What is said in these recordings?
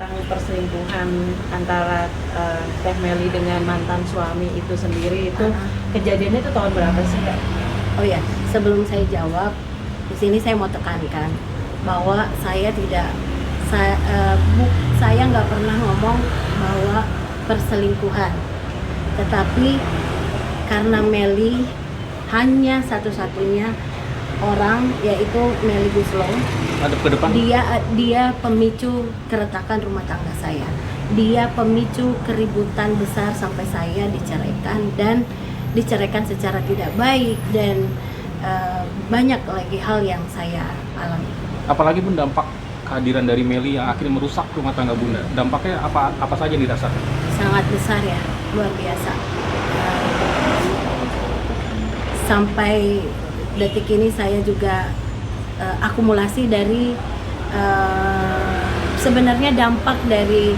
Tentang perselingkuhan antara Teh Meli dengan mantan suami itu sendiri itu kejadiannya itu tahun berapa sih, Kak? Oh ya, sebelum saya jawab, di sini saya mau tekankan bahwa saya tidak saya nggak pernah ngomong bahwa perselingkuhan, tetapi karena Meli hanya satu-satunya orang, yaitu Meli Guslow. Hadap ke depan. Dia pemicu keretakan rumah tangga saya. Dia pemicu keributan besar sampai saya diceraikan secara tidak baik, dan banyak lagi hal yang saya alami. Apalagi Bun, dampak kehadiran dari Meli yang akhirnya merusak rumah tangga Bunda. Dampaknya apa saja yang dirasakan? Sangat besar ya, luar biasa. Sampai detik ini saya juga akumulasi dari sebenarnya dampak dari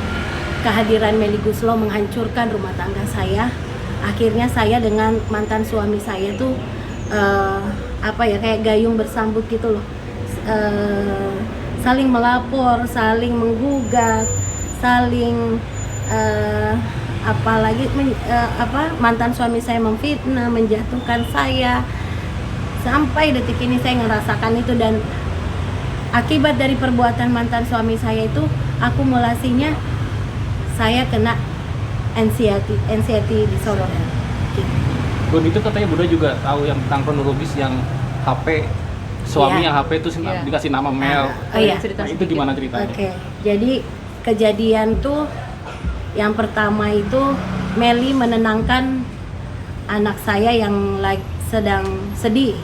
kehadiran Meli Guslow menghancurkan rumah tangga saya. Akhirnya saya dengan mantan suami saya tuh kayak gayung bersambut gitu loh, saling melapor, saling menggugat, saling mantan suami saya memfitnah, menjatuhkan saya. Sampai detik ini saya ngerasakan itu, dan akibat dari perbuatan mantan suami saya itu akumulasinya saya kena anxiety disorder. Bun, itu katanya Bunda juga tahu yang tentang kronologis yang HP suami yang HP itu dikasih nama Mel. Nah, itu gimana ceritanya? Oke. Jadi kejadian tuh yang pertama itu Meli menenangkan anak saya yang sedang sedih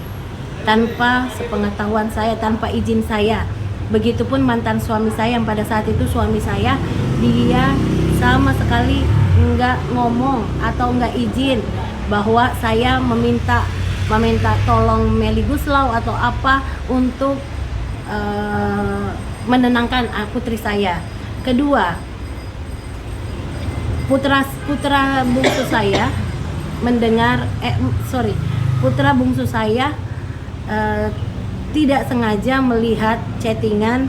tanpa sepengetahuan saya, tanpa izin saya. Begitupun mantan suami saya yang pada saat itu suami saya, dia sama sekali nggak ngomong atau nggak izin bahwa saya meminta tolong Meli Guslow atau apa untuk menenangkan putri saya. Kedua, putra bungsu saya putra bungsu saya tidak sengaja melihat chattingan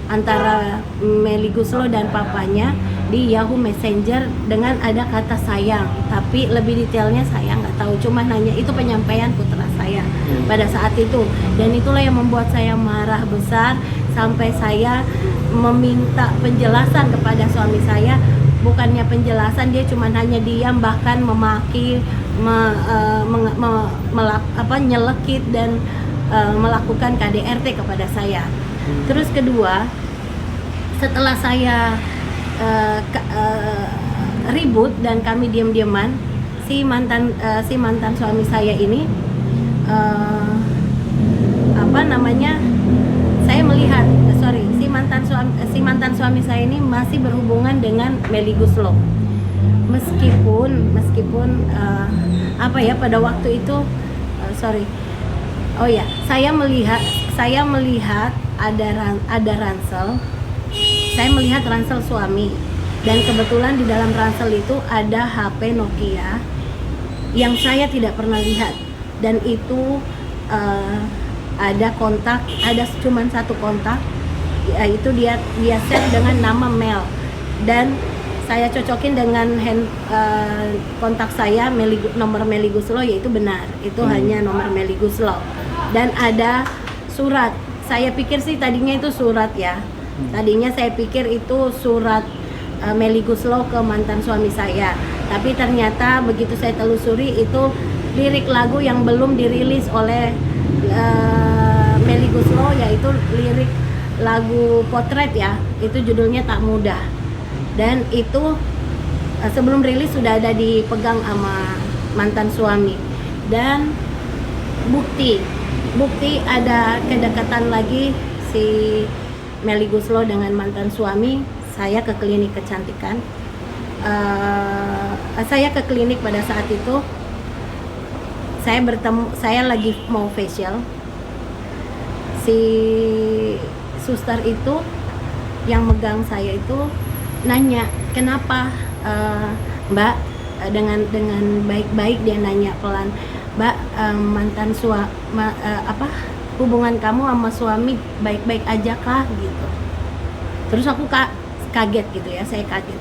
antara Meli Guslow dan papanya di Yahoo Messenger dengan ada kata sayang, tapi lebih detailnya saya nggak tahu, cuma hanya itu penyampaian putra saya pada saat itu, dan itulah yang membuat saya marah besar sampai saya meminta penjelasan kepada suami saya. Bukannya penjelasan, dia cuma hanya diam, bahkan memaki, nyelekit dan melakukan KDRT kepada saya. Terus kedua, setelah saya ribut dan kami diam-diaman, si mantan suami saya ini saya melihat si mantan suami saya ini masih berhubungan dengan Meli Guslow. Meskipun pada waktu itu saya melihat ada ransel. Saya melihat ransel suami, dan kebetulan di dalam ransel itu ada HP Nokia yang saya tidak pernah lihat, dan itu ada cuma satu kontak, yaitu dia set dengan nama Mel, dan saya cocokin dengan kontak saya nomor Meli Guslow, yaitu benar itu hanya nomor Meli Guslow, dan ada surat. Saya pikir sih tadinya itu surat ya. Tadinya saya pikir itu surat Meli Guslow ke mantan suami saya, tapi ternyata begitu saya telusuri itu lirik lagu yang belum dirilis oleh Meli Guslow, yaitu lirik lagu Potret ya, itu judulnya Tak Mudah, dan itu sebelum rilis sudah ada dipegang sama mantan suami. Dan bukti ada kedekatan lagi si Meli Guslow dengan mantan suami. Saya ke klinik kecantikan. Saya ke klinik pada saat itu. Saya lagi mau facial. Si suster itu yang megang saya itu nanya, kenapa Mbak, dengan baik-baik dia nanya pelan, Mbak, hubungan kamu sama suami baik-baik aja kah gitu. Terus aku kaget gitu ya, saya kaget.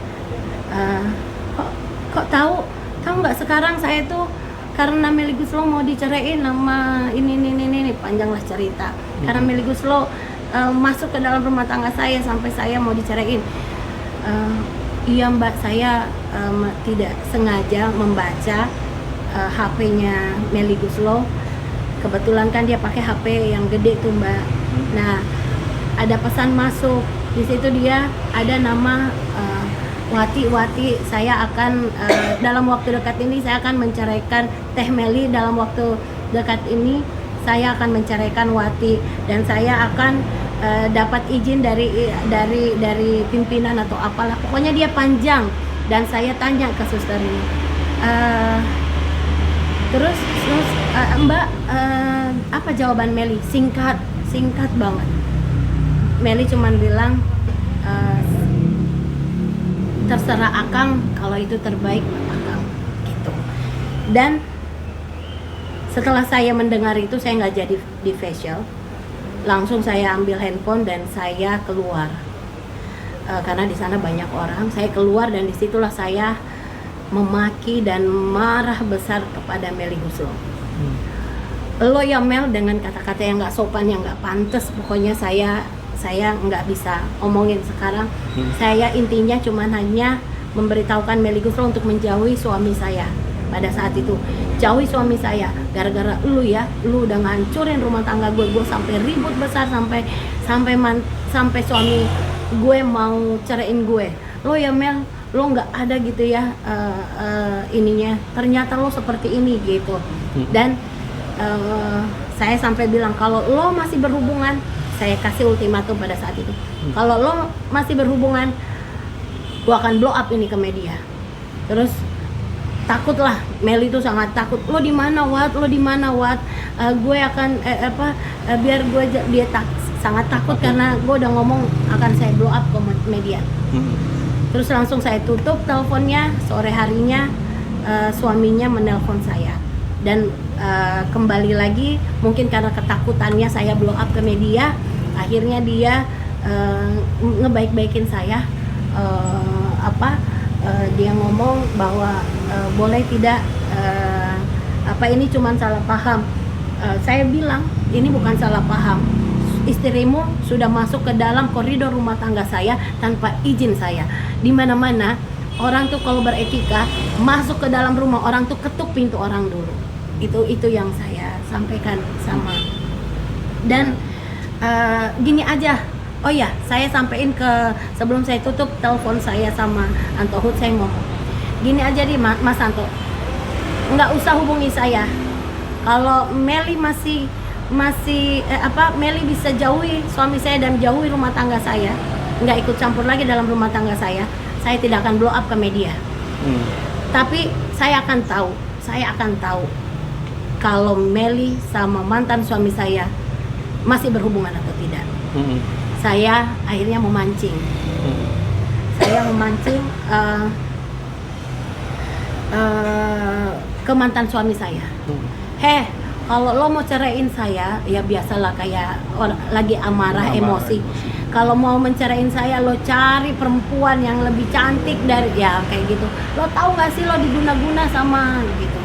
Kok tahu nggak sekarang saya tuh karena Melly Goeslaw mau diceraiin sama ini panjanglah cerita. Karena Melly Goeslaw masuk ke dalam rumah tangga saya sampai saya mau diceraiin. Iya Mbak, saya tidak sengaja membaca HP-nya Melly Goeslaw. Kebetulan kan dia pakai HP yang gede tuh Mbak. Nah, ada pesan masuk. Di situ dia ada nama Wati, saya akan dalam waktu dekat ini saya akan menceraikan Teh Melly, dalam waktu dekat ini saya akan menceraikan Wati, dan saya akan dapat izin dari pimpinan atau apalah, pokoknya dia panjang. Dan saya tanya ke suster ini, terus Mbak, apa jawaban Melly? Singkat banget. Melly cuman bilang, terserah Akang, kalau itu terbaik buat Akang, gitu. Dan setelah saya mendengar itu, saya nggak jadi di facial, langsung saya ambil handphone dan saya keluar, karena di sana banyak orang. Saya keluar dan disitulah saya memaki dan marah besar kepada Melly Goeslaw. Lo ya Mel, dengan kata-kata yang nggak sopan, yang nggak pantas, pokoknya saya nggak bisa omongin sekarang. Saya intinya cuman hanya memberitahukan Melly Goeslaw untuk menjauhi suami saya pada saat itu. Jauhi suami saya, gara-gara lu udah ngancurin rumah tangga gue sampai ribut besar, sampai suami gue mau ceraiin gue. Lo ya Mel, lo nggak ada gitu ya ininya, ternyata lo seperti ini gitu. Dan saya sampai bilang, kalau lo masih berhubungan, saya kasih ultimatum pada saat itu, kalau lo masih berhubungan, gue akan blow up ini ke media. Terus takutlah, Melly itu sangat takut. Lo di mana Wat? Gue akan biar gue dia sangat takut karena gue udah ngomong akan saya blow up ke media. Terus langsung saya tutup teleponnya. Sore harinya suaminya menelpon saya dan kembali lagi, mungkin karena ketakutannya saya blow up ke media, akhirnya dia ngebaik-baikin saya. Dia ngomong bahwa boleh tidak, ini cuma salah paham. Saya bilang ini bukan salah paham, istrimu sudah masuk ke dalam koridor rumah tangga saya tanpa izin saya. Di mana-mana orang tuh kalau beretika masuk ke dalam rumah orang tuh ketuk pintu orang dulu. Itu yang saya sampaikan sama. Dan gini aja. Oh ya, saya sampein sebelum saya tutup telepon saya sama Anto Hud, saya ngomong gini aja nih Mas Anto, nggak usah hubungi saya. Kalau Melly Melly bisa jauhi suami saya dan jauhi rumah tangga saya, nggak ikut campur lagi dalam rumah tangga saya tidak akan blow up ke media. Tapi saya akan tahu kalau Melly sama mantan suami saya masih berhubungan atau tidak. Saya akhirnya memancing. Ke mantan suami saya. Kalau lo mau ceraiin saya, ya biasalah kayak lagi amarah, emosi. Kalau mau menceraiin saya, lo cari perempuan yang lebih cantik dari, ya kayak gitu. Lo tahu nggak sih lo diguna-guna sama gitu.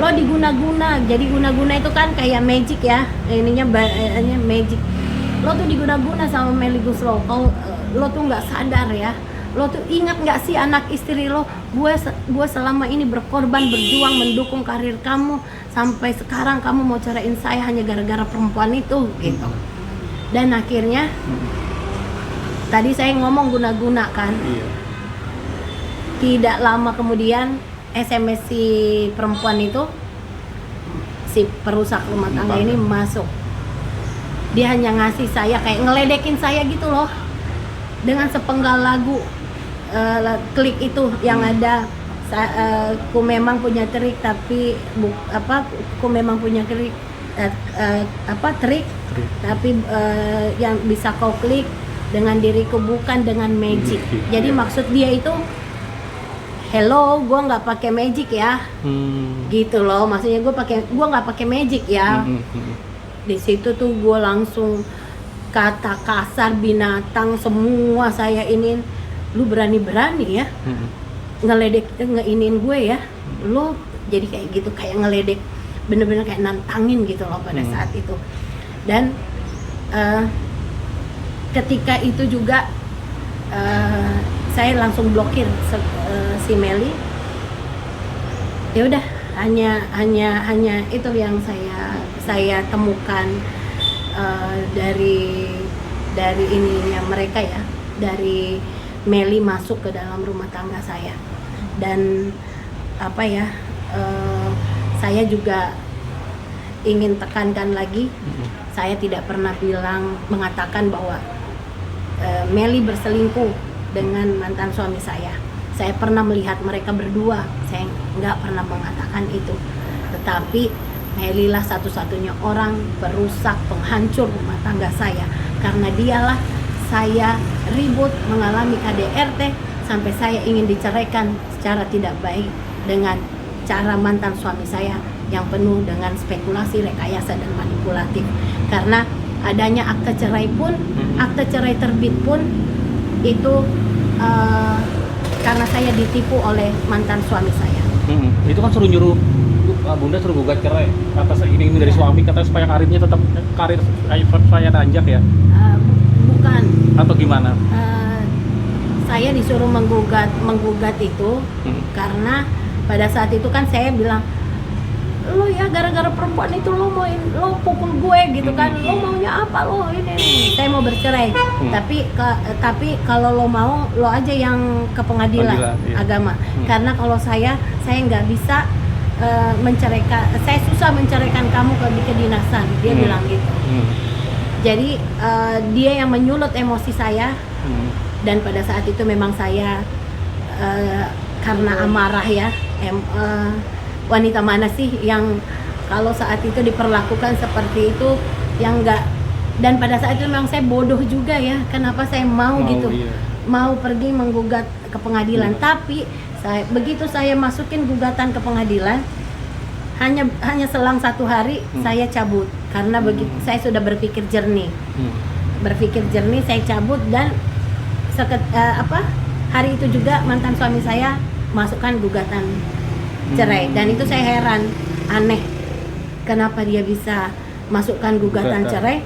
Lo diguna-guna. Jadi guna-guna itu kan kayak magic ya. Ininya magic. Lo tuh diguna-guna sama Melly Goeslaw. Lo tuh nggak sadar ya. Lo tuh ingat nggak sih anak istri lo? Gue selama ini berkorban, berjuang mendukung karir kamu, sampai sekarang kamu mau ceraiin saya hanya gara-gara perempuan itu gitu. Dan akhirnya tadi saya ngomong guna-guna kan. Tidak lama kemudian SMS si perempuan itu, si perusak rumah tangga ini masuk. Dia hanya ngasih saya, kayak ngeledekin saya gitu loh, dengan sepenggal lagu klik itu yang ada. Ku memang punya trik, tapi ku memang punya trik, tapi yang bisa kau klik dengan diriku, bukan dengan magic. Jadi maksud dia itu, hello, gue nggak pakai magic ya, gitu loh. Maksudnya gue nggak pakai magic ya. Di situ tuh gue langsung kata kasar, binatang, semua saya ini lu berani-berani ya ngeledek, ngeinin gue ya, lu jadi kayak gitu, kayak ngeledek, bener-bener kayak nantangin gitu loh pada saat itu. Dan ketika itu juga saya langsung blokir si Meli. Ya udah, hanya itu yang saya temukan dari ininya mereka ya, dari Meli masuk ke dalam rumah tangga saya. Dan apa ya, saya juga ingin tekankan lagi, saya tidak pernah mengatakan bahwa Meli berselingkuh dengan mantan suami saya. Saya pernah melihat mereka berdua, saya nggak pernah mengatakan itu. Tetapi Meli lah satu-satunya orang perusak, penghancur rumah tangga saya. Karena dialah saya ribut, mengalami KDRT, sampai saya ingin diceraikan secara tidak baik dengan cara mantan suami saya yang penuh dengan spekulasi, rekayasa, dan manipulatif. Karena adanya akte cerai pun, akte cerai terbit pun itu karena saya ditipu oleh mantan suami saya. Itu kan suruh nyuruh Bunda suruh gugat cerai atas ini dari suami, katanya supaya karir saya nanjak ya? Bukan. Atau gimana? Saya disuruh menggugat itu karena pada saat itu kan saya bilang, lo ya gara-gara perempuan itu lo pukul gue gitu kan, lo maunya apa lo ini, saya mau bercerai. Tapi kalau lo mau, lo aja yang ke pengadilan agama. Karena kalau saya nggak bisa menceraikan, saya susah menceraikan kamu di kedinasan, dia bilang gitu. Jadi dia yang menyulut emosi saya. Dan pada saat itu memang saya karena amarah ya, wanita mana sih yang kalau saat itu diperlakukan seperti itu, yang enggak. Dan pada saat itu memang saya bodoh juga ya, kenapa saya mau gitu, mau pergi menggugat ke pengadilan. Tapi begitu saya masukin gugatan ke pengadilan, hanya selang 1 hari saya cabut karena begitu saya sudah berpikir jernih. Saya cabut. Dan hari itu juga mantan suami saya masukkan gugatan cerai. Dan itu saya heran, aneh, kenapa dia bisa masukkan gugatan cerai,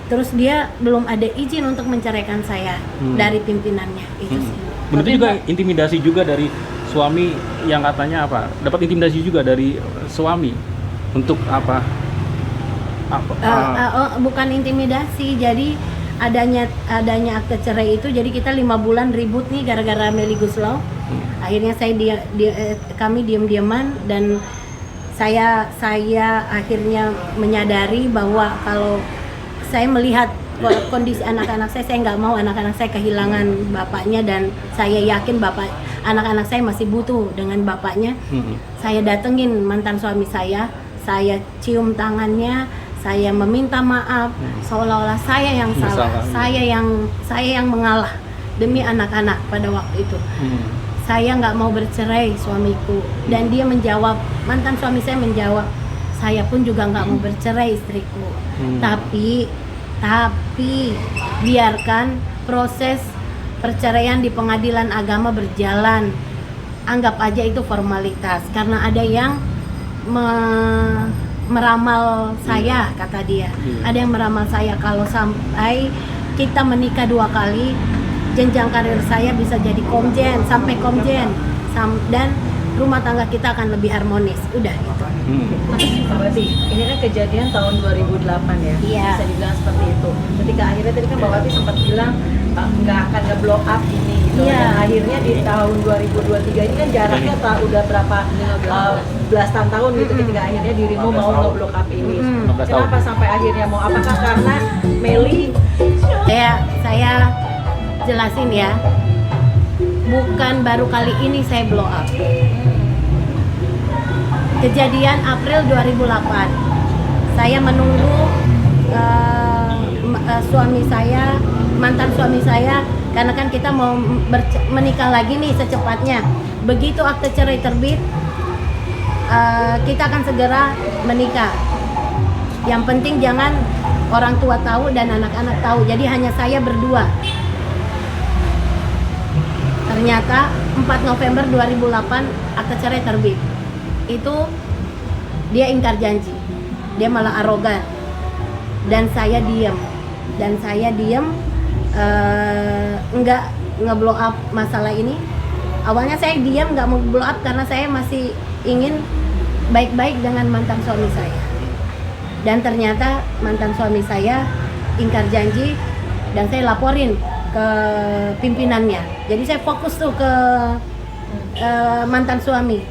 terus dia belum ada izin untuk menceraikan saya dari pimpinannya. Itu sih. Benar juga intimidasi juga dari suami, yang katanya dapat intimidasi juga dari suami untuk bukan intimidasi, jadi adanya akte cerai itu, jadi kita 5 bulan ribut nih gara-gara Meli Guslow. Akhirnya kami diam-diaman, dan saya akhirnya menyadari bahwa kalau saya melihat kondisi anak-anak saya nggak mau anak-anak saya kehilangan bapaknya, dan saya yakin anak-anak saya masih butuh dengan bapaknya. Saya datengin mantan suami saya cium tangannya, saya meminta maaf, seolah-olah saya yang salah, saya yang mengalah demi anak-anak pada waktu itu. Saya nggak mau bercerai suamiku, dan dia menjawab, mantan suami saya menjawab, saya pun juga nggak mau bercerai istriku. Tapi biarkan proses perceraian di pengadilan agama berjalan, anggap aja itu formalitas, karena ada yang meramal saya, kata dia. Ada yang meramal saya kalau sampai kita menikah 2 kali, jenjang karir saya bisa jadi komjen, sampai komjen, dan rumah tangga kita akan lebih harmonis. Udah gitu. Mbak Wati, ini kan kejadian tahun 2008 ya, bisa dibilang seperti itu. Ketika akhirnya tadi kan Mbak Wati sempat bilang nggak akan nge-blow up ini gitu. Dan akhirnya di tahun 2023 ini kan jaraknya udah berapa belas tahun gitu, ketika akhirnya dirimu mau nge-blow up ini. Kenapa sampai akhirnya mau? Apakah karena Meli? Saya jelasin ya, bukan baru kali ini saya blow up. Kejadian April 2008, saya menunggu mantan suami saya, karena kan kita mau menikah lagi nih secepatnya. Begitu akte cerai terbit, kita akan segera menikah. Yang penting jangan orang tua tahu dan anak-anak tahu. Jadi hanya saya berdua. Ternyata 4 November 2008 akte cerai terbit. Itu dia ingkar janji, dia malah arogan, dan saya diam, nggak nge-blow up masalah ini. Awalnya saya diam, nggak mau blow up karena saya masih ingin baik-baik dengan mantan suami saya. Dan ternyata mantan suami saya ingkar janji, dan saya laporin ke pimpinannya. Jadi saya fokus tuh ke mantan suami,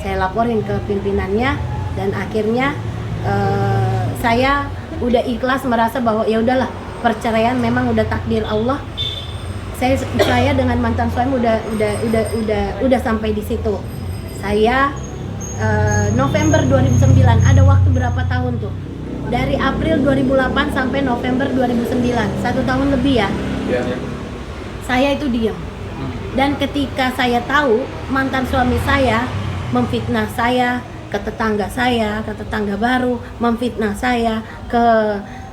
saya laporin ke pimpinannya, dan akhirnya saya udah ikhlas, merasa bahwa ya udahlah, perceraian memang udah takdir Allah. Saya dengan mantan suami udah sampai di situ. Saya November 2009, ada waktu berapa tahun tuh? Dari April 2008 sampai November 2009, 1 tahun lebih ya. Saya itu diam. Dan ketika saya tahu mantan suami saya memfitnah saya ke tetangga saya, ke tetangga baru, memfitnah saya ke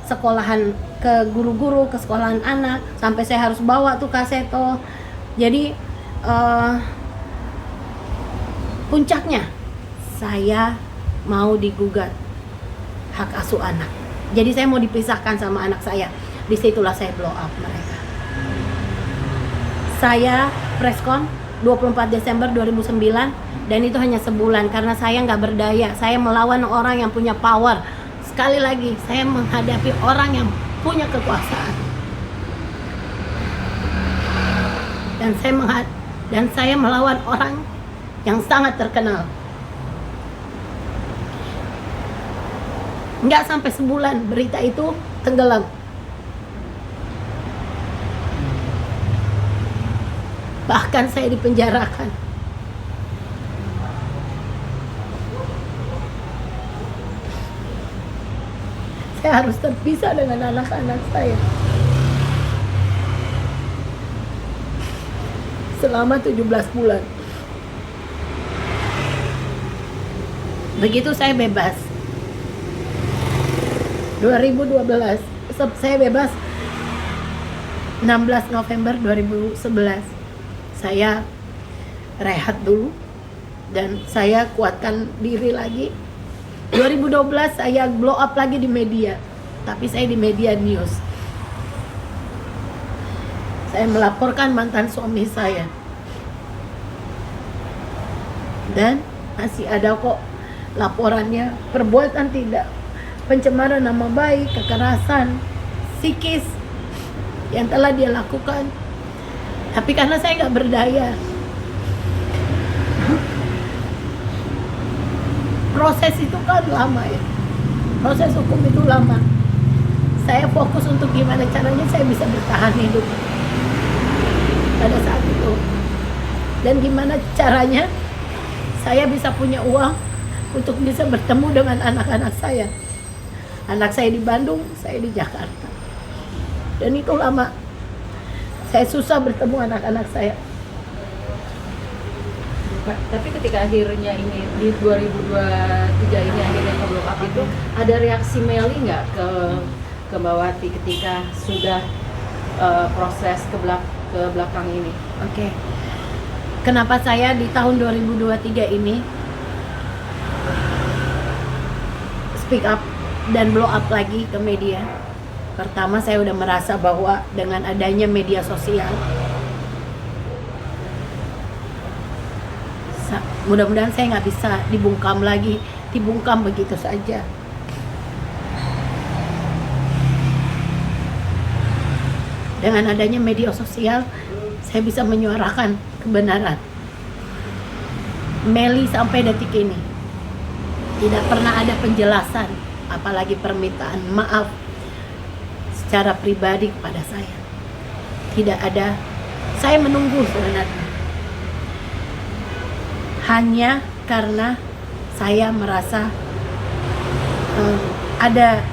sekolahan, ke guru-guru, ke sekolahan anak, sampai saya harus bawa tuh kaseto. Jadi puncaknya saya mau digugat hak asuh anak. Jadi saya mau dipisahkan sama anak saya. Disitulah saya blow up mereka. Saya preskon 24 Desember 2009, dan itu hanya sebulan karena saya nggak berdaya. Saya melawan orang yang punya power. Sekali lagi, saya menghadapi orang yang punya kekuasaan. Dan saya melawan orang yang sangat terkenal. Nggak sampai sebulan berita itu tenggelam. Bahkan saya dipenjarakan. Saya harus terpisah dengan anak-anak saya selama 17 bulan. Begitu saya bebas 2012, saya bebas 16 November 2011. Saya rehat dulu dan saya kuatkan diri lagi. 2012 saya blow up lagi di media, tapi saya di media news. Saya melaporkan mantan suami saya, dan masih ada kok laporannya, perbuatan tidak, pencemaran nama baik, kekerasan psikis yang telah dia lakukan. Tapi karena saya nggak berdaya, proses itu kan lama ya, proses hukum itu lama. Saya fokus untuk gimana caranya saya bisa bertahan hidup pada saat itu, dan gimana caranya saya bisa punya uang untuk bisa bertemu dengan anak-anak saya. Anak saya di Bandung, saya di Jakarta, dan itu lama. Saya susah bertemu anak-anak saya. Tapi ketika akhirnya ini di 2023 ini akhirnya ke blow up itu, ada reaksi Meli nggak ke Mbak Wati ketika sudah proses ke belakang ini? Oke. Kenapa saya di tahun 2023 ini speak up dan blow up lagi ke media? Pertama, saya udah merasa bahwa dengan adanya media sosial, mudah-mudahan saya nggak bisa dibungkam lagi, dibungkam begitu saja. Dengan adanya media sosial, saya bisa menyuarakan kebenaran. Meli sampai detik ini tidak pernah ada penjelasan, apalagi permintaan maaf secara pribadi kepada saya. Tidak ada. Saya menunggu sebenarnya, hanya karena saya merasa ada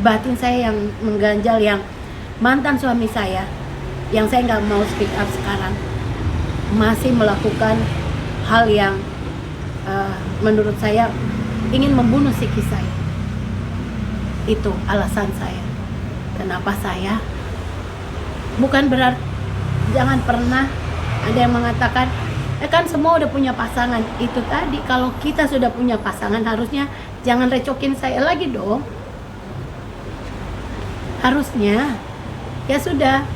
batin saya yang mengganjal, yang mantan suami saya, yang saya nggak mau speak up sekarang, masih melakukan hal yang menurut saya ingin membunuh psikis saya. Itu alasan saya. Kenapa saya bukan berarti, jangan pernah Ada yang mengatakan, kan semua udah punya pasangan. Itu tadi, kalau kita sudah punya pasangan harusnya jangan recokin saya lagi dong. Harusnya, ya sudah.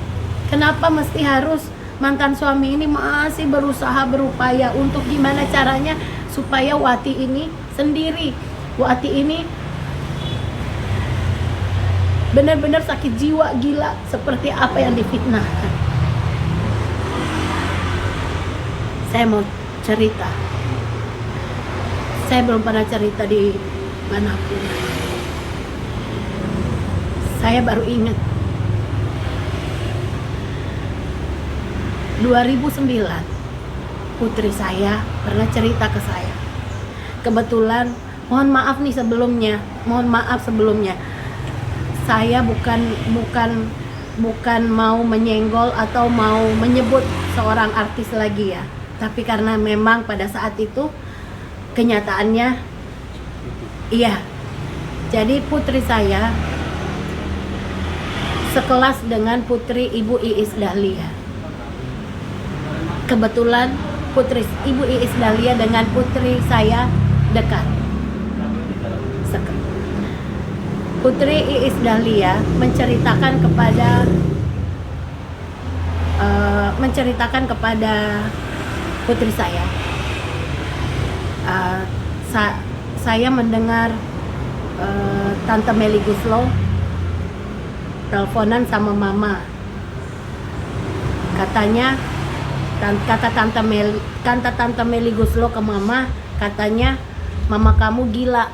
Kenapa mesti harus mantan suami ini masih berusaha berupaya untuk gimana caranya supaya Wati ini sendiri, Wati ini benar-benar sakit jiwa, gila seperti apa yang difitnahkan. Saya mau cerita. Saya belum pernah cerita di manapun. Saya baru ingat 2009 putri saya pernah cerita ke saya. Kebetulan, mohon maaf sebelumnya. Saya bukan mau menyenggol atau mau menyebut seorang artis lagi ya. Tapi karena memang pada saat itu kenyataannya iya. Jadi putri saya sekelas dengan putri Ibu Iis Dahlia. Kebetulan putri Ibu Iis Dahlia dengan putri saya dekat. Putri Iis Dahlia menceritakan kepada putri saya. Saya mendengar Tante Meli Guslo teleponan sama mama. Katanya, kata Tante Meli Guslo ke mama, katanya mama kamu gila.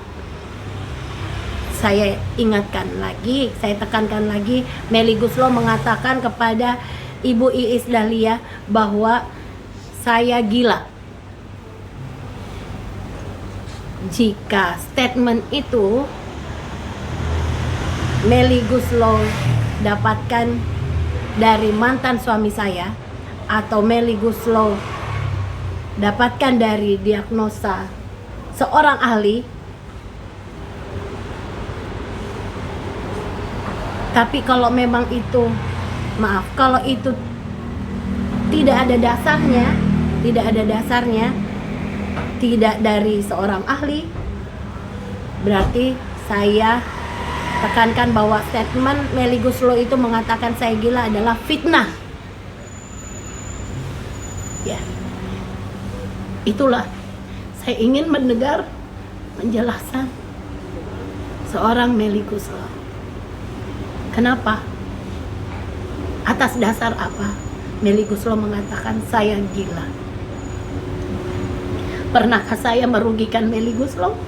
Saya ingatkan lagi, saya tekankan lagi, Meli Guslo mengatakan kepada Ibu Iis Dahlia bahwa saya gila. Jika statement itu Meli Guslo dapatkan dari mantan suami saya, atau Meli Guslo dapatkan dari diagnosa seorang ahli, tapi kalau memang itu, kalau itu tidak ada dasarnya, tidak dari seorang ahli, berarti saya tekankan bahwa statement Meli Guslo itu mengatakan saya gila adalah fitnah. Ya, itulah saya ingin mendengar penjelasan seorang Meli Guslo. Kenapa? Atas dasar apa Meli Guslo mengatakan saya gila? Pernahkah saya merugikan Meli Guslo?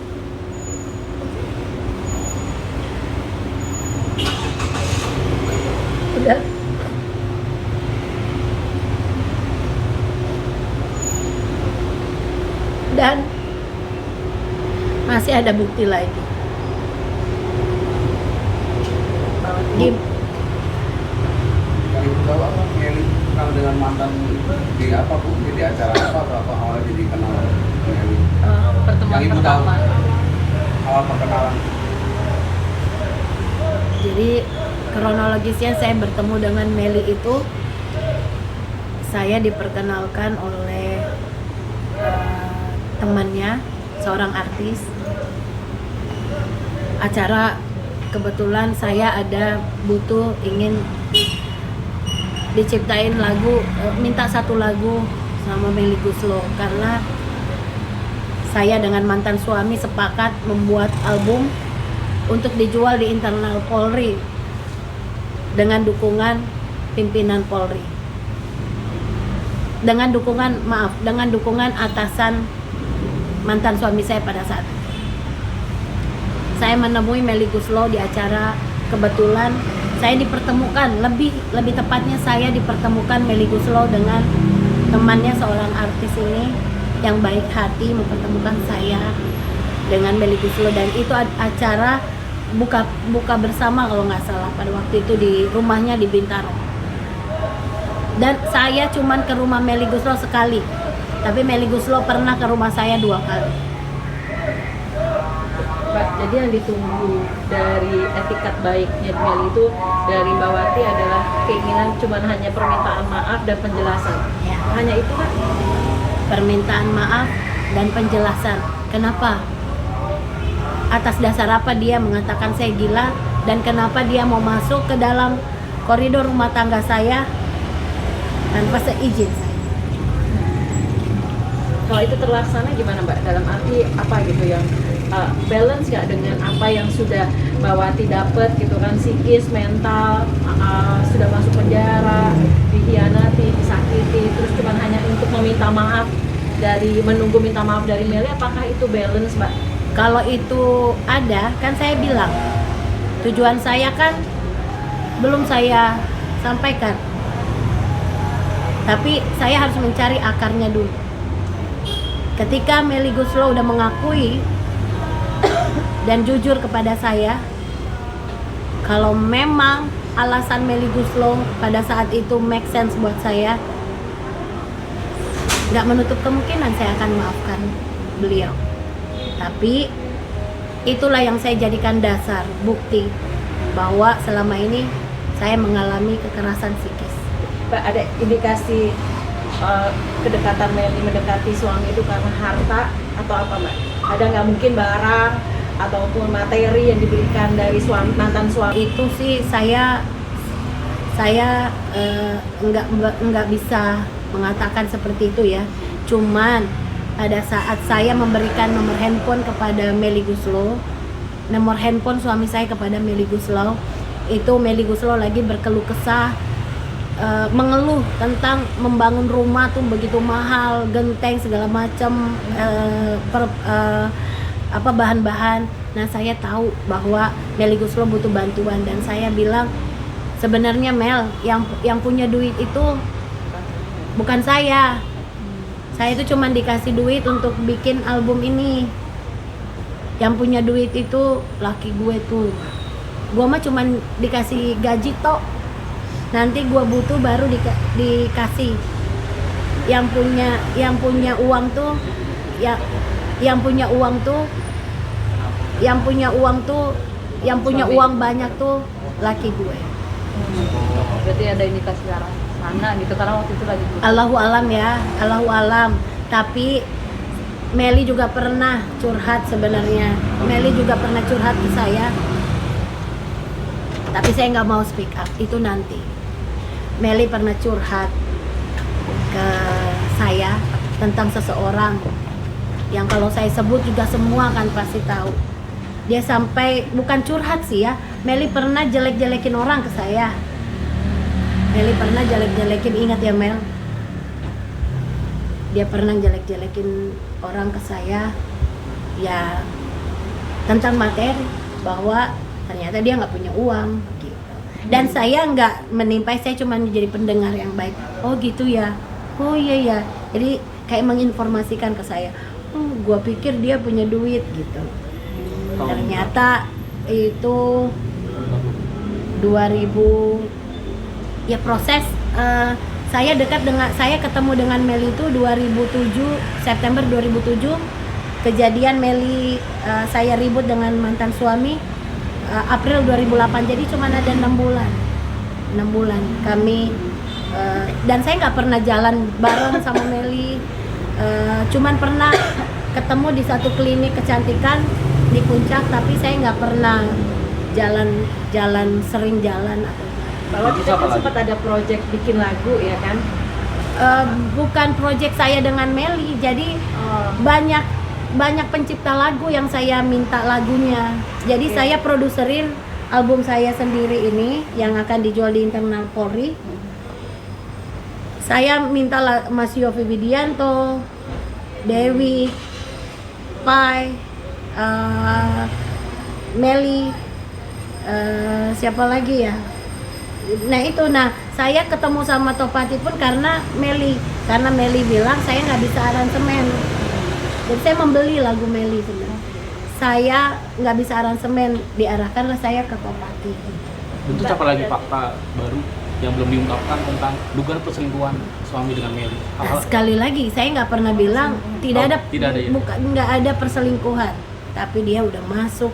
Udah. Dan masih ada bukti lagi. Yang ibu tahu apa Meli kenal dengan mantan di apa bu? Di acara apa awalnya jadi kenal Meli? Pertemuan yang ibu pertama. tahu awal perkenalan. Jadi kronologisnya saya bertemu dengan Meli itu, saya diperkenalkan oleh temannya, seorang artis. Acara kebetulan saya ada butuh ingin diciptain lagu, minta satu lagu sama Meli Guslo karena saya dengan mantan suami sepakat membuat album untuk dijual di internal Polri dengan dukungan pimpinan Polri, dengan dukungan atasan mantan suami saya pada saat itu. Saya menemui Meli Guslo di acara, kebetulan saya dipertemukan, lebih tepatnya saya dipertemukan Meli Guslo dengan temannya seorang artis ini yang baik hati mempertemukan saya dengan Meli Guslo, dan itu acara buka bersama kalau nggak salah pada waktu itu di rumahnya di Bintaro. Dan saya cuman ke rumah Meli Guslo sekali, tapi Meli Guslo pernah ke rumah saya 2 kali. Mbak, jadi yang ditunggu dari etikat baiknya Meli itu dari Mbak Wati adalah keinginan cuman hanya permintaan maaf dan penjelasan. Ya. Hanya itu kan? Permintaan maaf dan penjelasan. Kenapa? Atas dasar apa dia mengatakan saya gila, dan kenapa dia mau masuk ke dalam koridor rumah tangga saya tanpa seizin saya. Kalau itu terlaksana gimana Mbak? Dalam arti apa gitu yang balance nggak dengan apa yang sudah Mbak Wati dapat gitu kan, psikis, mental, sudah masuk penjara, dikhianati, disakiti, terus cuman hanya untuk meminta maaf menunggu minta maaf dari Meli, apakah itu balance Mbak? Kalau itu ada, kan saya bilang tujuan saya kan belum saya sampaikan, tapi saya harus mencari akarnya dulu. Ketika Meli Guslow udah mengakui dan jujur kepada saya, kalau memang alasan Meli Guslow pada saat itu make sense buat saya, nggak menutup kemungkinan saya akan maafkan beliau. Tapi itulah yang saya jadikan dasar bukti bahwa selama ini saya mengalami kekerasan psikis. Mbak, ada indikasi kedekatan Meli mendekati suami itu karena harta atau apa Mbak? Ada nggak mungkin barang ataupun materi yang diberikan dari mantan suami? Itu sih saya nggak bisa mengatakan seperti itu ya. Cuman pada saat saya memberikan nomor handphone kepada Meli Guslow, nomor handphone suami saya kepada Meli Guslow, itu Meli Guslow lagi berkeluh kesah, mengeluh tentang membangun rumah tuh begitu mahal, genteng segala macam, bahan-bahan. Nah, saya tahu bahwa Meli Guslow butuh bantuan, dan saya bilang sebenarnya Mel, yang punya duit itu bukan saya. Saya itu cuma dikasih duit untuk bikin album ini. Yang punya duit itu laki gue tuh. Gue mah cuma dikasih gaji tok. Nanti gue butuh baru dikasih. Yang punya uang tuh yang punya uang banyak tuh laki gue. Berarti ada indikasi ke arah sana gitu, karena waktu itu lagi Allahu alam ya, Allahu alam. Tapi Meli juga pernah curhat sebenarnya. Meli juga pernah curhat ke saya. Tapi saya nggak mau speak up, itu nanti. Meli pernah curhat ke saya tentang seseorang yang kalau saya sebut juga semua kan pasti tahu. Dia sampai, bukan curhat sih ya, Meli pernah jelek-jelekin orang ke saya. Meli pernah jelek-jelekin, ingat ya Mel? Dia pernah jelek-jelekin orang ke saya, ya tentang materi, bahwa ternyata dia nggak punya uang gitu. Dan saya nggak menimpai, saya cuma jadi pendengar yang baik. Oh gitu ya, oh iya ya. Jadi kayak menginformasikan ke saya, oh gua pikir dia punya duit gitu. Ternyata itu 2000 ya proses. Saya ketemu dengan Meli itu 2007, September 2007. Kejadian Meli saya ribut dengan mantan suami April 2008. Jadi cuma ada 6 bulan kami, dan saya nggak pernah jalan bareng sama Meli. Cuman pernah ketemu di satu klinik kecantikan di Puncak, tapi saya nggak pernah sering jalan. Bahwa kita kan sempat ada project bikin lagu ya kan? Bukan project saya dengan Meli, jadi banyak pencipta lagu yang saya minta lagunya. Jadi saya produserin album saya sendiri ini yang akan dijual di internal Polri. Saya minta Mas Yovie Widianto, Dewi, Pai, Meli, siapa lagi ya? Nah saya ketemu sama Topati pun karena Meli bilang saya nggak bisa aransemen. Jadi saya membeli lagu Meli sebenarnya. Saya nggak bisa aransemen, diarahkanlah saya ke Topati. Itu apa lagi fakta baru yang belum diungkapkan tentang dugaan perselingkuhan suami dengan Meli? Sekali lagi saya nggak pernah bilang tidak ada ya? nggak ada perselingkuhan. tapi dia udah masuk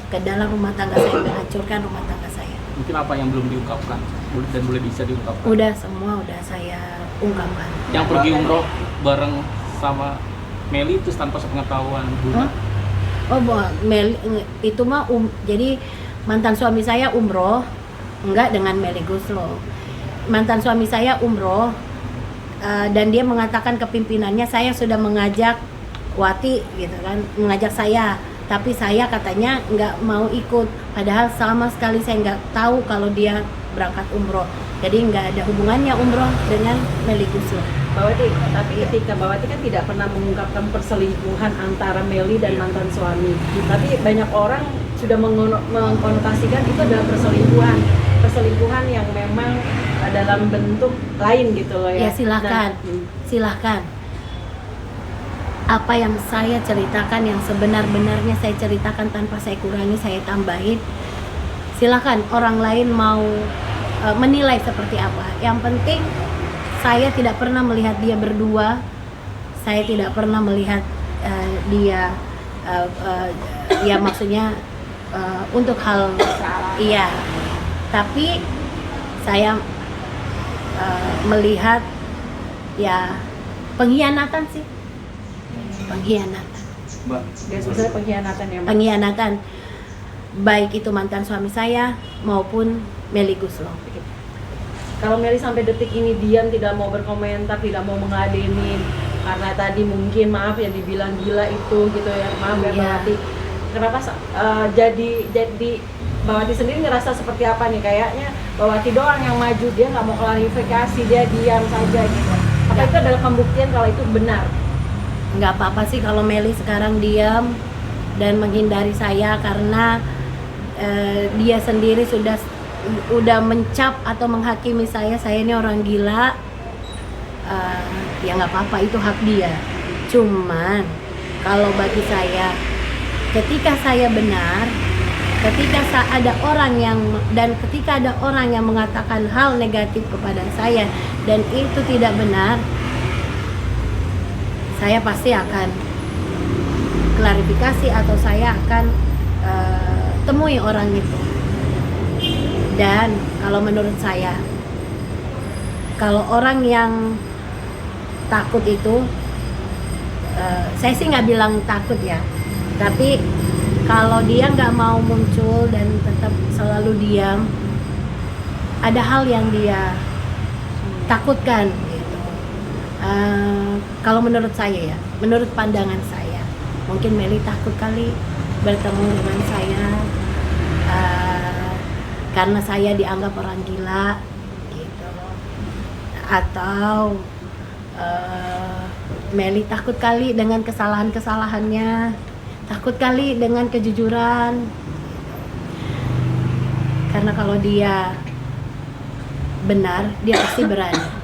ke dalam rumah tangga saya, menghancurkan rumah tangga saya. Mungkin apa yang belum diungkapkan dan boleh bisa diungkapkan? Udah, semua udah saya ungkapkan. Yang pergi umroh bareng sama Meli itu tanpa sepengetahuan Bunda? Oh, Meli itu mah jadi mantan suami saya umroh enggak dengan Meli Guslo. Mantan suami saya umroh dan dia mengatakan ke pimpinannya, saya sudah mengajak Wati gitu kan, mengajak saya, tapi saya katanya nggak mau ikut, padahal sama sekali saya nggak tahu kalau dia berangkat umroh, jadi nggak ada hubungannya umroh dengan Meli Guslo. Mbak Wati, tapi ketika Mbak Wati kan tidak pernah mengungkapkan perselingkuhan antara Meli dan mantan suami, tapi banyak orang sudah mengkonotasikan itu adalah perselingkuhan yang memang dalam bentuk lain gitu loh ya. Ya silahkan, silahkan. Apa yang saya ceritakan, yang sebenar-benarnya saya ceritakan tanpa saya kurangi, saya tambahin. Silakan orang lain mau menilai seperti apa. Yang penting saya tidak pernah melihat dia berdua. Saya tidak pernah melihat dia ya maksudnya untuk hal iya. Tapi saya melihat ya pengkhianatan sih. Pengkhianatan. Mbak, sebenarnya pengkhianatan ya, Mbak? Pengkhianatan, baik itu mantan suami saya maupun Meli Guslo. Kalau Meli sampai detik ini diam, tidak mau berkomentar, tidak mau mengademin karena tadi mungkin maaf ya dibilang gila itu gitu ya, maaf ya Mbak Wati. Kenapa jadi Mbak Wati sendiri ngerasa seperti apa nih? Kayaknya Mbak Wati doang yang maju, dia nggak mau klarifikasi, dia diam saja gitu. Apa itu adalah pembuktian kalau itu benar? Nggak apa-apa sih kalau Meli sekarang diam dan menghindari saya karena dia sendiri udah mencap atau menghakimi saya ini orang gila. Ya nggak apa-apa, itu hak dia. Cuman kalau bagi saya, ketika saya benar, ketika ada orang yang mengatakan hal negatif kepada saya dan itu tidak benar, saya pasti akan klarifikasi atau saya akan temui orang itu. Dan kalau menurut saya, kalau orang yang takut itu, saya sih nggak bilang takut ya, tapi kalau dia nggak mau muncul dan tetap selalu diam, ada hal yang dia takutkan. Kalau menurut saya ya, menurut pandangan saya, mungkin Meli takut kali bertemu dengan saya karena saya dianggap orang gila gitu, atau Meli takut kali dengan kesalahannya, takut kali dengan kejujuran karena kalau dia benar dia pasti berani.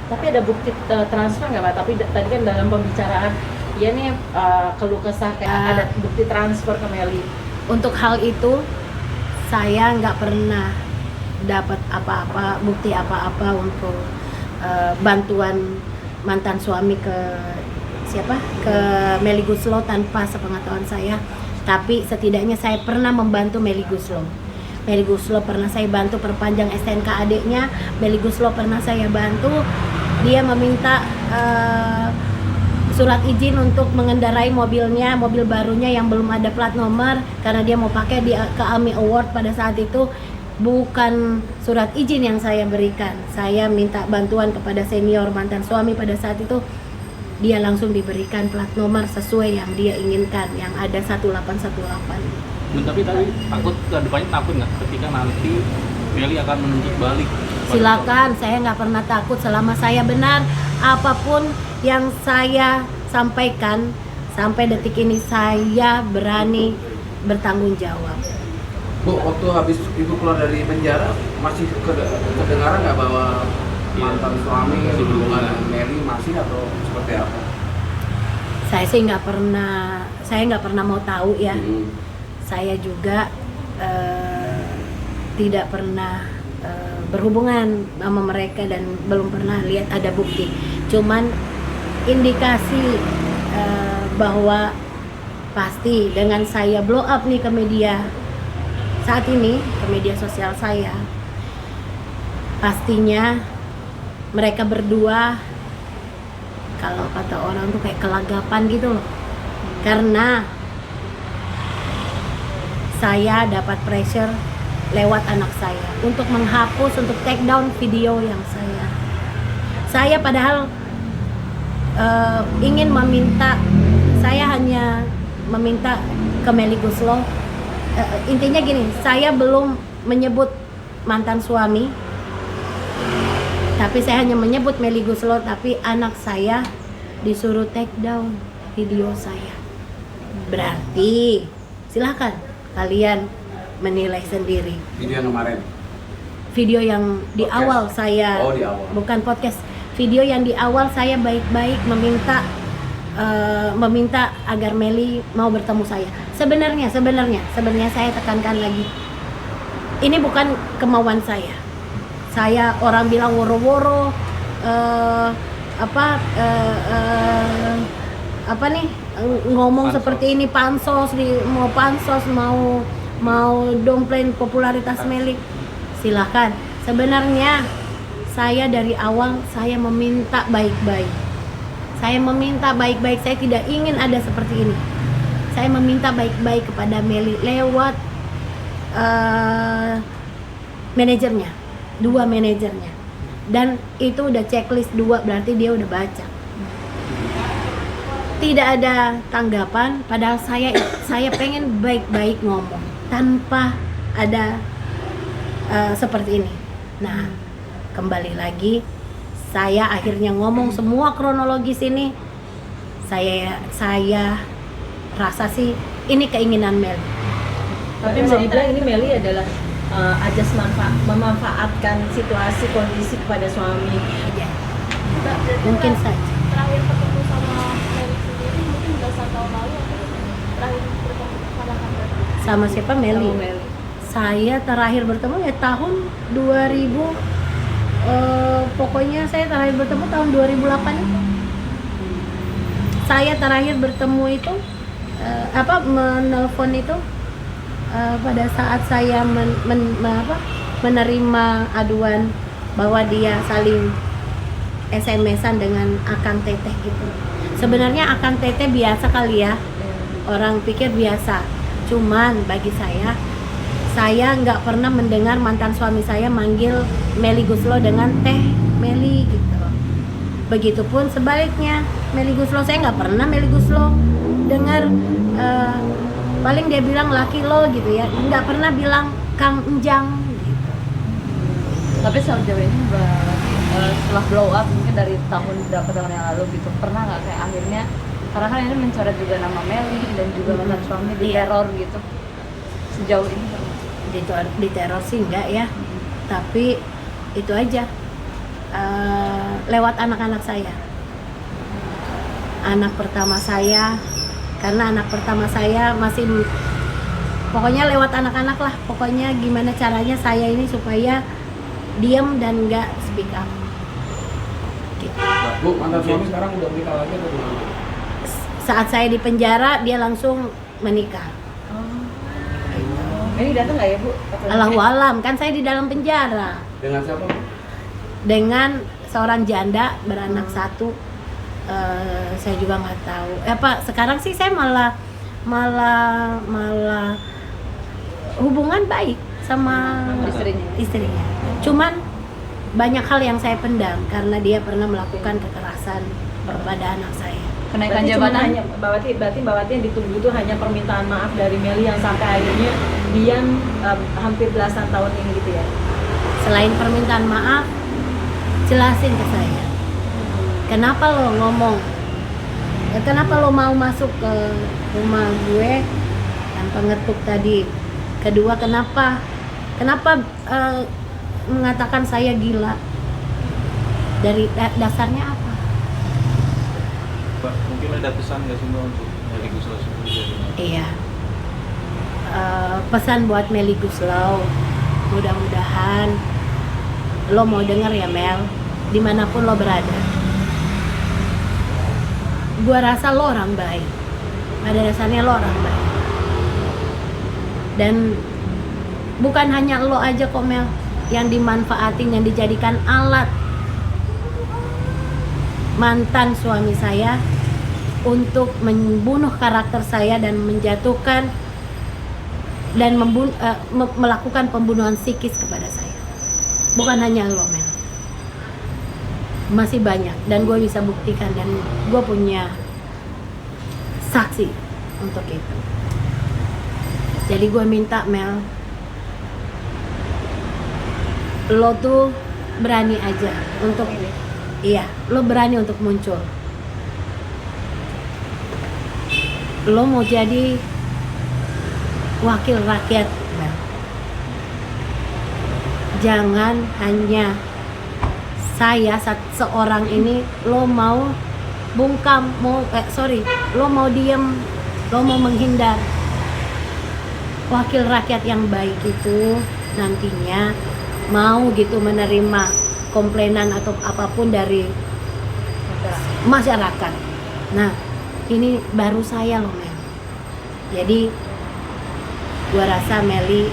Tapi ada bukti transfer nggak Pak? Tapi tadi kan dalam pembicaraan, ya nih keluh kesah kayak ada bukti transfer ke Meli. Untuk hal itu saya nggak pernah dapat apa-apa, bukti apa-apa untuk bantuan mantan suami ke Meli Guslo tanpa sepengetahuan saya. Tapi setidaknya saya pernah membantu Meli Guslo. Meli Guslo pernah saya bantu perpanjang STNK adiknya. Meli Guslo pernah saya bantu, dia meminta surat izin untuk mengendarai mobilnya, mobil barunya yang belum ada plat nomor karena dia mau pakai ke AMI Award pada saat itu. Bukan surat izin yang saya berikan, saya minta bantuan kepada senior mantan suami pada saat itu, dia langsung diberikan plat nomor sesuai yang dia inginkan, yang ada 1818. Tapi takut ke depannya, takut nggak ketika nanti Meli akan menuntut balik? Silakan, saya nggak pernah takut selama saya benar. Apapun yang saya sampaikan sampai detik ini saya berani bertanggung jawab. Bu, waktu habis ibu keluar dari penjara masih kedengaran nggak bahwa mantan suami berhubungan dengan Meli masih atau seperti apa? Saya sih nggak pernah mau tahu ya. Saya juga tidak pernah berhubungan sama mereka dan belum pernah lihat ada bukti. Cuman indikasi bahwa Pasti dengan saya blow up nih ke media saat ini, ke media sosial saya, pastinya mereka berdua, kalau kata orang tuh kayak kelagapan gitu loh. Karena saya dapat pressure lewat anak saya untuk menghapus, untuk take down video yang saya padahal ingin meminta, saya hanya meminta ke Melly Goeslaw, intinya gini, saya belum menyebut mantan suami, tapi saya hanya menyebut Melly Goeslaw, tapi anak saya disuruh take down video saya. Berarti silahkan kalian menilai sendiri. Video yang kemarin? Video yang di Podcast. awal saya, Di awal. bukan podcast, video yang di awal saya baik-baik meminta agar Melly mau bertemu saya. Sebenarnya saya tekankan lagi, ini bukan kemauan saya. Saya orang bilang woro-woro, ngomong seperti ini, pansos, mau domplain popularitas Melly, silahkan. Sebenarnya saya dari awal saya meminta baik-baik. Saya tidak ingin ada seperti ini. Saya meminta baik-baik kepada Melly lewat manajernya, 2 manajernya. Dan itu udah checklist 2, berarti dia udah baca. Tidak ada tanggapan, padahal saya pengen baik-baik ngomong tanpa ada seperti ini. Nah, kembali lagi, saya akhirnya ngomong semua kronologis ini. Saya rasa sih ini keinginan Melly. Tapi bisa dibilang ini Melly adalah ajas memanfaatkan situasi kondisi kepada suami. Ya, mungkin saja. Terakhir ketemu sama Melly sendiri mungkin udah 1 tahun lalu atau terakhir bertemu pada kapan? Sama siapa? Melly. Sama Melly. Saya terakhir bertemu ya tahun 2000. Pokoknya saya terakhir bertemu tahun 2008 itu. Saya terakhir bertemu itu menelpon itu pada saat saya menerima aduan bahwa dia saling SMS-an dengan Akang Teteh gitu. Sebenarnya Akang Teteh biasa kali ya, orang pikir biasa. Cuman bagi saya nggak pernah mendengar mantan suami saya manggil Melly Goeslaw dengan Teh Melly gitu. Begitupun sebaliknya, Melly Goeslaw, saya nggak pernah Melly Goeslaw dengar, paling dia bilang laki lo gitu ya, nggak pernah bilang Kang Enjang gitu. Tapi sejauh ini berarti setelah blow up mungkin dari berapa tahun yang lalu gitu, pernah nggak kayak akhirnya, karena kan ini mencoret juga nama Melly dan juga mantan suami di teror gitu, sejauh ini di teror sih enggak ya, tapi itu aja lewat anak-anak saya, anak pertama saya, karena anak pertama saya masih, pokoknya lewat anak-anak lah, pokoknya gimana caranya saya ini supaya diam dan enggak speak up gitu. Bu, mantan suami sekarang udah menikah lagi atau belum? Saat saya di penjara dia langsung menikah. Ini datang nggak ya Bu? Allahu alam, kan saya di dalam penjara Dengan siapa? dengan seorang janda beranak 1. Saya juga nggak tahu. Sekarang sih saya malah hubungan baik sama istrinya. Cuman banyak hal yang saya pendam karena dia pernah melakukan kekerasan kepada anak saya. kenaikan Berarti cuma jabatan. hanya berarti Mbak Wati yang ditunggu itu hanya permintaan maaf dari Melly yang sampai akhirnya diam hampir belasan tahun ini gitu ya. Selain permintaan maaf, jelasin ke saya. Kenapa lo ngomong? Kenapa lo mau masuk ke rumah gue tanpa ngetuk tadi? Kedua, kenapa mengatakan saya gila? Dari dasarnya apa? Pak, mungkin ada pesan nggak sih Mbak untuk Melly Goeslaw sendiri? Iya. Pesan buat Melly Goeslaw, mudah-mudahan lo mau denger ya Mel, dimanapun lo berada. Gua rasa lo orang baik. pada dasarnya lo orang baik. Dan bukan hanya lo aja kok Mel yang dimanfaatin, yang dijadikan alat mantan suami saya untuk membunuh karakter saya dan menjatuhkan dan melakukan pembunuhan psikis kepada saya. Bukan hanya lo Mel, masih banyak, dan gue bisa buktikan, dan gue punya saksi untuk itu. Jadi gue minta Mel, lo tuh berani aja untuk iya, lo berani untuk muncul. Lo mau jadi wakil rakyat Mel. Jangan hanya saya seorang ini lo mau bungkam, lo mau diem, lo mau menghindar. Wakil rakyat yang baik itu nantinya mau gitu menerima komplainan atau apapun dari masyarakat. Nah, ini baru saya loh Mel. Jadi gua rasa Meli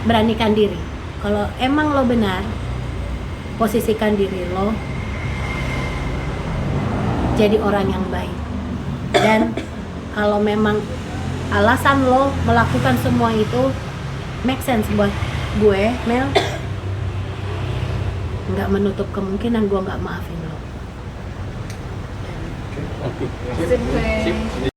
beranikan diri. Kalau emang lo benar, posisikan diri lo jadi orang yang baik. Dan kalau memang alasan lo melakukan semua itu make sense buat gue, Mel, nggak menutup kemungkinan gue nggak maafin lo. Oke. Sip.